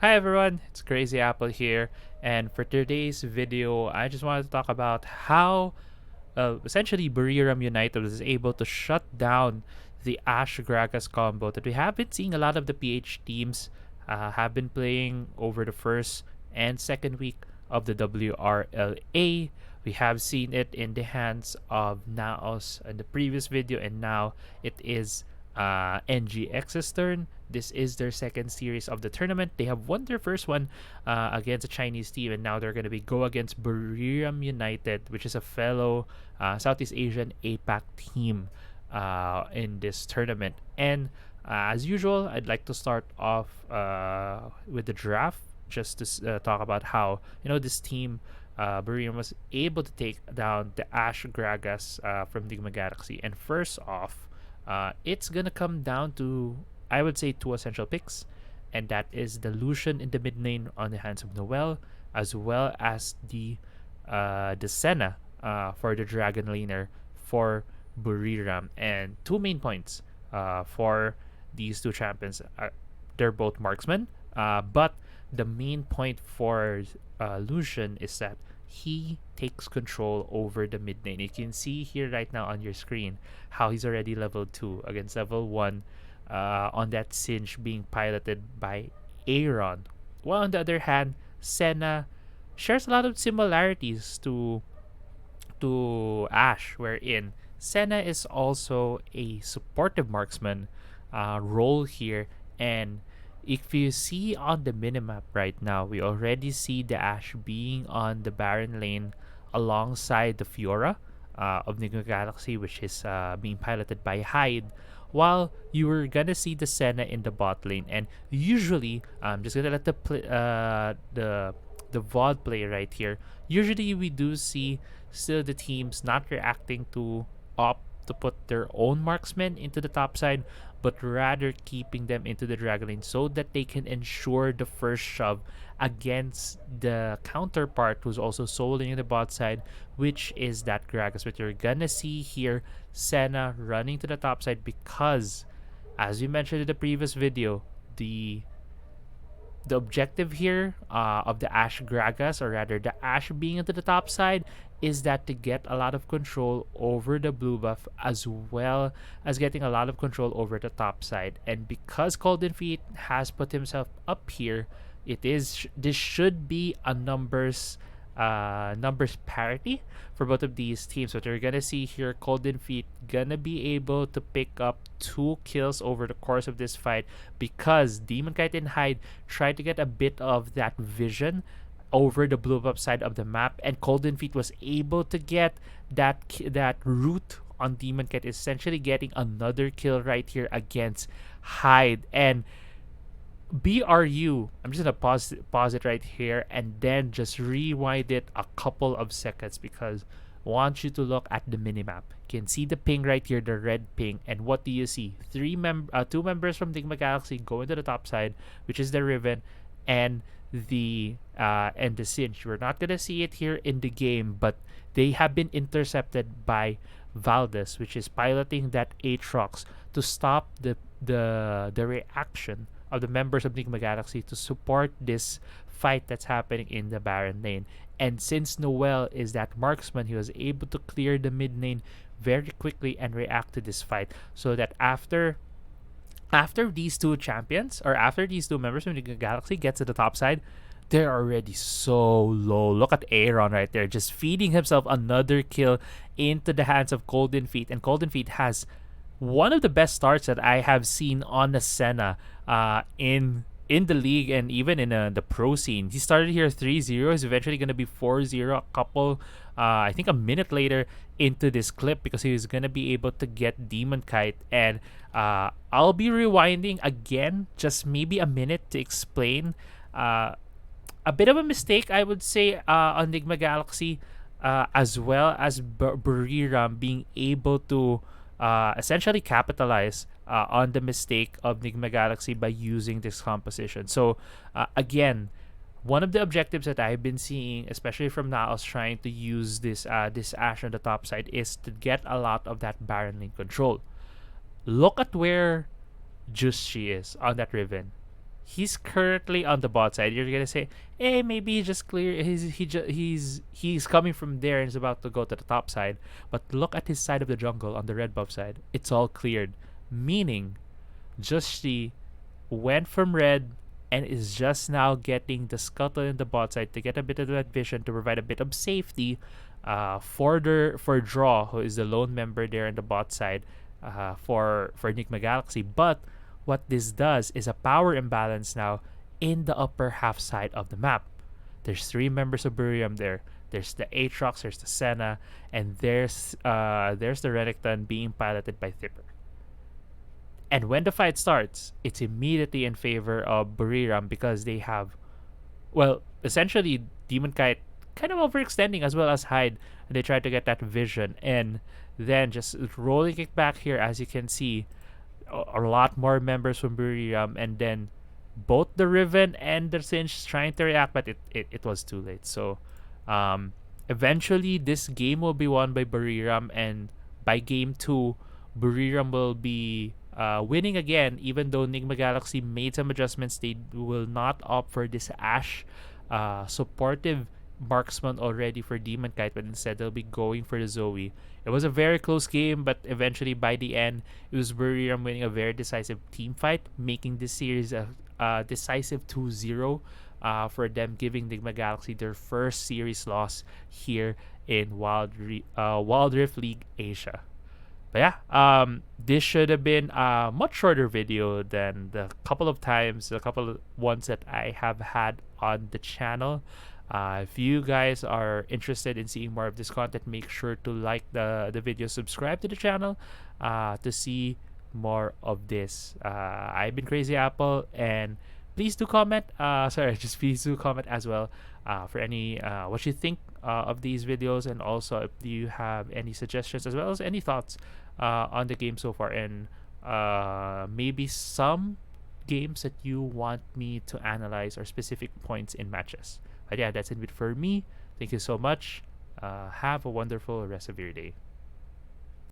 Hi everyone, it's Crazy Apple here, and for today's video, I just wanted to talk about how essentially Buriram United was able to shut down the Ashe Gragas combo that we have been seeing a lot of the PH teams have been playing over the first and second week of the WRLA. We have seen it in the hands of Naos in the previous video, and now it is NGX's turn. This is their second series of the tournament. They have won their first one against a Chinese team, and now they're going to be go against Buriram United, which is a fellow Southeast Asian APAC team in this tournament. And as usual, I'd like to start off with the draft, just to talk about how this team. Buriram was able to take down the Ashe Gragas from Nigma Galaxy. And first off, it's gonna come down to, I would say, two essential picks, and that is the Lucian in the mid lane on the hands of Noel, as well as the Senna for the Dragon laner for Buriram. And two main points for these two champions. They're both marksmen, but the main point for Lucian is that he takes control over the mid lane. You can see here right now on your screen how he's already level 2 against level 1 on that Singe being piloted by Aaron. While on the other hand, Senna shares a lot of similarities to Ashe, wherein Senna is also a supportive marksman role here. And if you see on the minimap right now, we already see the Ashe being on the Baron lane alongside the Fiora of Nigma Galaxy, which is being piloted by Hyde, while you were gonna see the Senna in the bot lane. And usually, I'm just gonna let the VOD play right here. Usually, we do see still the teams not reacting to opt to put their own marksmen into the top side, but rather keeping them into the Dragon lane so that they can ensure the first shove against the counterpart who's also soloing in the bot side, which is that Gragas. But you're gonna see here Senna running to the top side because, as we mentioned in the previous video, the objective here of the Ashe Gragas, or rather the Ashe being into the top side, is that to get a lot of control over the blue buff as well as getting a lot of control over the top side. And because Golden Feet has put himself up here, this should be a numbers parity for both of these teams. What you're gonna see here, Golden Feet gonna be able to pick up 2 kills over the course of this fight because Demon Kite and Hyde tried to get a bit of that vision over the blue buff side of the map, and Golden Feet was able to get that root on Demon Kite, essentially getting another kill right here against Hyde. And BRU, I'm just gonna pause it right here and then just rewind it a couple of seconds because I want you to look at the minimap. You can see the ping right here, the red ping, and what do you see? Two members from Nigma Galaxy go into the top side, which is the Riven and the Singe. We're not gonna see it here in the game, but they have been intercepted by Valdez, which is piloting that Aatrox to stop the reaction of the members of Nigma Galaxy to support this fight that's happening in the Baron lane. And since Noel is that marksman, he was able to clear the mid lane very quickly and react to this fight, so that after these two champions, or after these two members of Nigma Galaxy gets to the top side, they're already so low. Look at Aaron right there, just feeding himself another kill into the hands of Golden Feet. And Golden Feet has one of the best starts that I have seen on the Senna in the league and even in the pro scene. He started here 3-0. He's eventually going to be 4-0 a couple, I think a minute later into this clip, because he was going to be able to get Demon Kite. And I'll be rewinding again, just maybe a minute, to explain a bit of a mistake, I would say, on Nigma Galaxy, as well as Buriram being able to essentially capitalize on the mistake of Nigma Galaxy by using this composition. So again, one of the objectives that I've been seeing, especially from Naos trying to use this Ashe on the top side, is to get a lot of that Baron lane control. Look at where Just she is on that Riven. He's currently on the bot side. You're gonna say, "Hey, maybe he just clear. He's coming from there and is about to go to the top side." But look at his side of the jungle on the red buff side. It's all cleared, meaning Justri went from red and is just now getting the scuttle in the bot side to get a bit of that vision to provide a bit of safety for Draw, who is the lone member there in the bot side for Nigma Galaxy. But what this does is a power imbalance now in the upper half side of the map. There's three members of Buriram there. There's the Aatrox, there's the Senna, and there's the Renekton being piloted by Thipper. And when the fight starts, it's immediately in favor of Buriram because they have, well, essentially Demon Kite kind of overextending as well as Hyde. And they try to get that vision. And then just rolling it back here, as you can see, a lot more members from Buriram. And then both the Riven and the Sinch trying to react, but it was too late. So eventually, this game will be won by Buriram. And by game 2, Buriram will be winning again, even though Nigma Galaxy made some adjustments. They will not opt for this Ashe supportive marksman already for Demon Kite, but instead they'll be going for the Zoe. It was a very close game, but eventually by the end, it was Buriram winning a very decisive team fight, making this series a decisive 2-0 for them, giving Nigma Galaxy their first series loss here in Wild Rift League Asia. But yeah, this should have been a much shorter video than the couple of ones that I have had on the channel. If you guys are interested in seeing more of this content, make sure to like the video, subscribe to the channel to see more of this. I've been Crazy Apple, and please do comment. Please do comment as well for any what you think of these videos, and also if you have any suggestions as well as any thoughts on the game so far, and maybe some games that you want me to analyze or specific points in matches. But yeah, that's it for me. Thank you so much. Have a wonderful rest of your day.